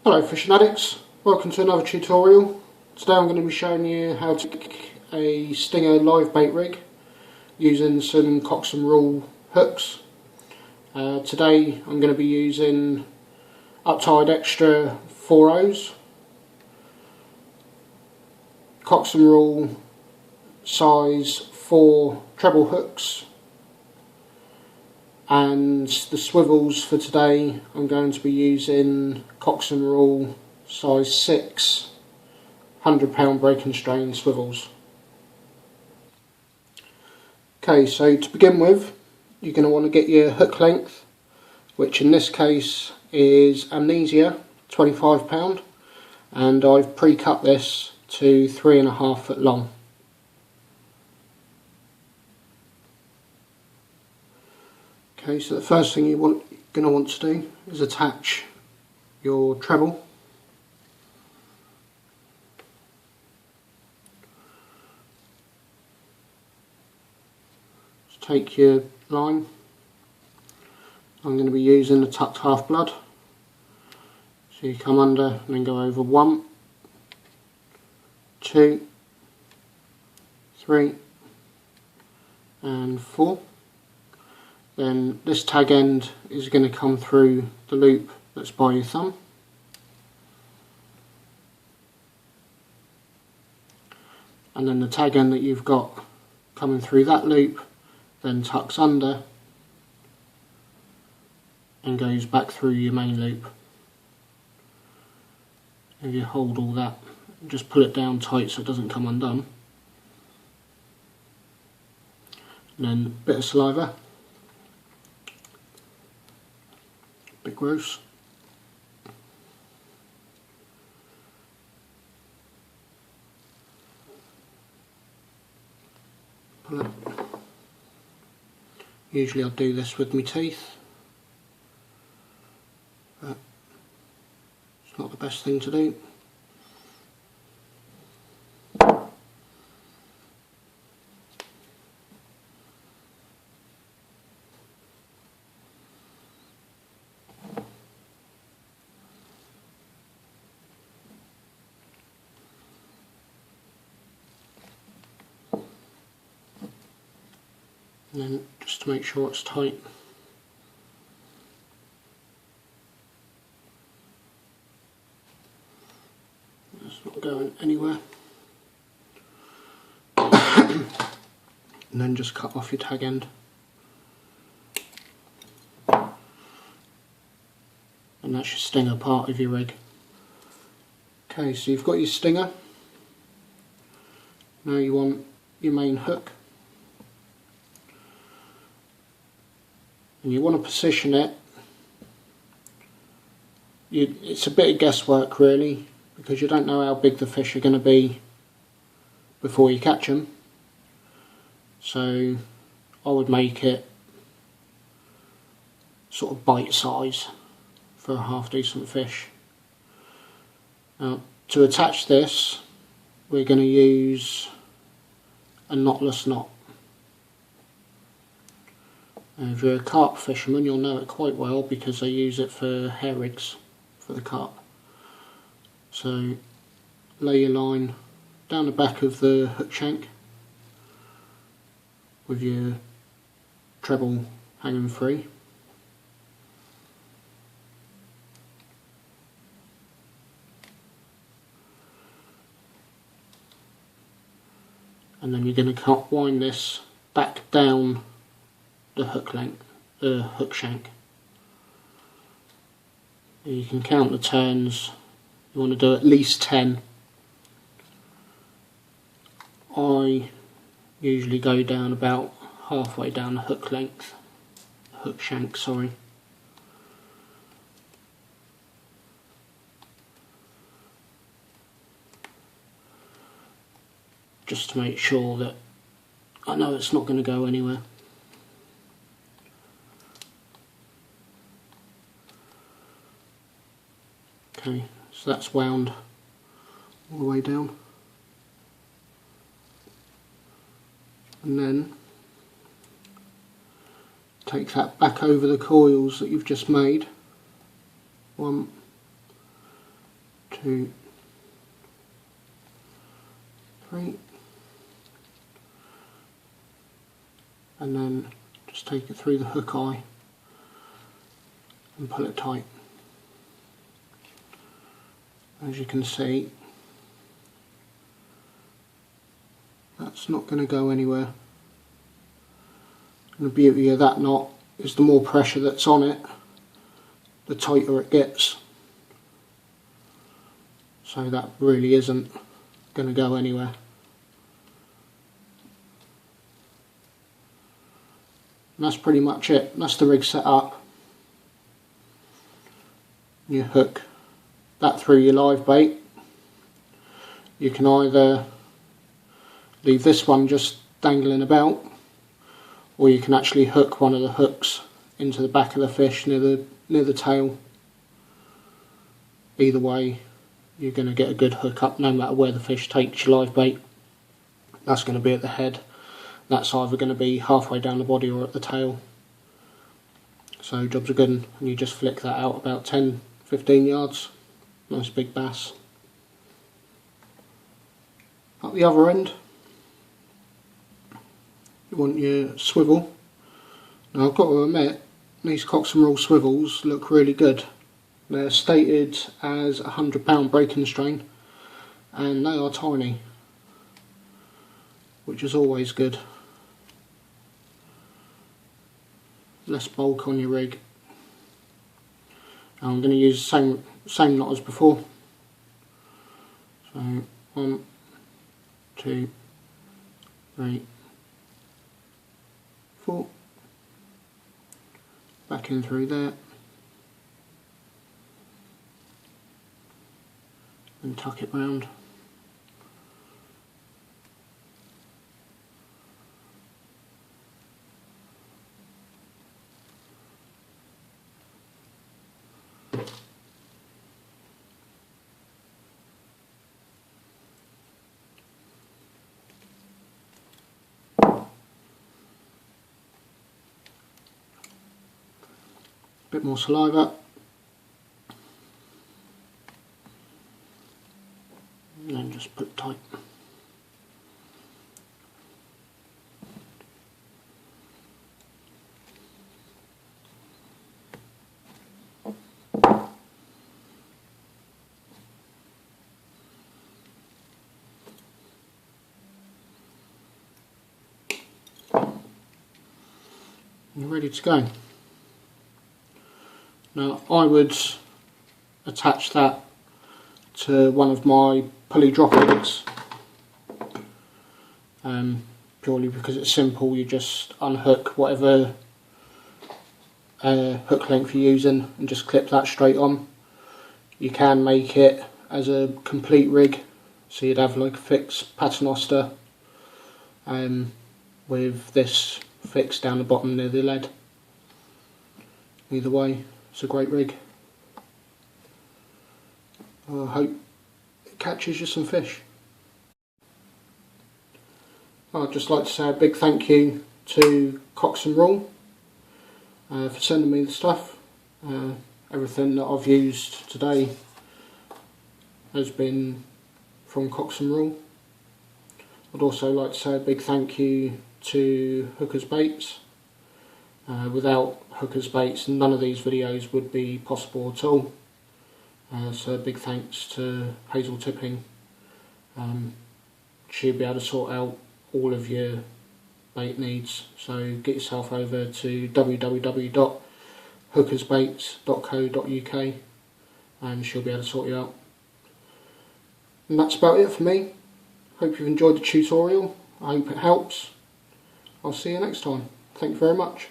Hello fishing addicts, welcome to another tutorial. Today I'm going to be showing you how to make a stinger live bait rig using some Cox Rawle hooks. Today I'm going to be using Uptide Extra 4.0s, Cox Rawle size 4 treble hooks, and the swivels for today I'm going to be using Cox Rawle size 6 £100 break and strain swivels. Okay, so to begin with, you're going to want to get your hook length, which in this case is Amnesia 25 £, and I've pre-cut this to 3.5 foot long. Okay, so the first thing you're going to want to do is attach your treble. Just take your line. I'm going to be using the tucked half blood. So you come under and then go over 1, 2, 3 and 4. Then this tag end is going to come through the loop that's by your thumb. And then the tag end that you've got coming through that loop then tucks under and goes back through your main loop. If you hold all that, just pull it down tight so it doesn't come undone. And then a bit of saliva. Bit gross. Pull it. Usually I'll do this with my teeth, but it's not the best thing to do. And then just to make sure it's tight, it's not going anywhere. And then just cut off your tag end. And that's your stinger part of your rig. Okay, so you've got your stinger. Now you want your main hook. And you want to position it. It's a bit of guesswork really, because you don't know how big the fish are going to be before you catch them. So I would make it sort of bite size for a half decent fish. Now to attach this, we're going to use a knotless knot. If you're a carp fisherman, you'll know it quite well because they use it for hair rigs for the carp. So lay your line down the back of the hook shank with your treble hanging free. And then you're going to wind this back down the hook length, hook shank. You can count the turns. You want to do at least 10. I usually go down about halfway down the hook length, hook shank, sorry. Just to make sure that I know it's not going to go anywhere. Okay, so that's wound all the way down. And then take that back over the coils that you've just made. 1, 2, 3, and then just take it through the hook eye and pull it tight. As you can see, that's not going to go anywhere. And the beauty of that knot is the more pressure that's on it, the tighter it gets. So that really isn't going to go anywhere. And that's pretty much it. That's the rig set up. You hook that through your live bait. You can either leave this one just dangling about, or you can actually hook one of the hooks into the back of the fish near the tail. Either way, you're going to get a good hook up no matter where the fish takes your live bait. That's going to be at the head. That's either going to be halfway down the body or at the tail. So jobs are good, and you just flick that out about 10-15 yards. Nice big bass. At the other end, you want your swivel. Now I've got to admit, these Cox Rawle swivels look really good. They're stated as a 100-pound breaking strain, and they are tiny, which is always good. Less bulk on your rig. And I'm going to use the same knot as before. So 1, 2, 3, 4. Back in through there. And tuck it round. Bit more saliva. And then just put it tight. You're ready to go. Now I would attach that to one of my pulley drop rigs, purely because it's simple. You just unhook whatever hook length you're using and just clip that straight on. You can make it as a complete rig, so you'd have like a fixed paternoster with this fixed down the bottom near the lead. Either way, it's a great rig. I hope it catches you some fish. I'd just like to say a big thank you to Cox Rawle for sending me the stuff. Everything that I've used today has been from Cox Rawle. I'd also like to say a big thank you to Hooker's Baits. Without Hooker's Baits, none of these videos would be possible at all. So a big thanks to Hazel Tipping. She'll be able to sort out all of your bait needs. So get yourself over to www.hookersbaits.co.uk and she'll be able to sort you out. And that's about it for me. Hope you've enjoyed the tutorial. I hope it helps. I'll see you next time. Thank you very much.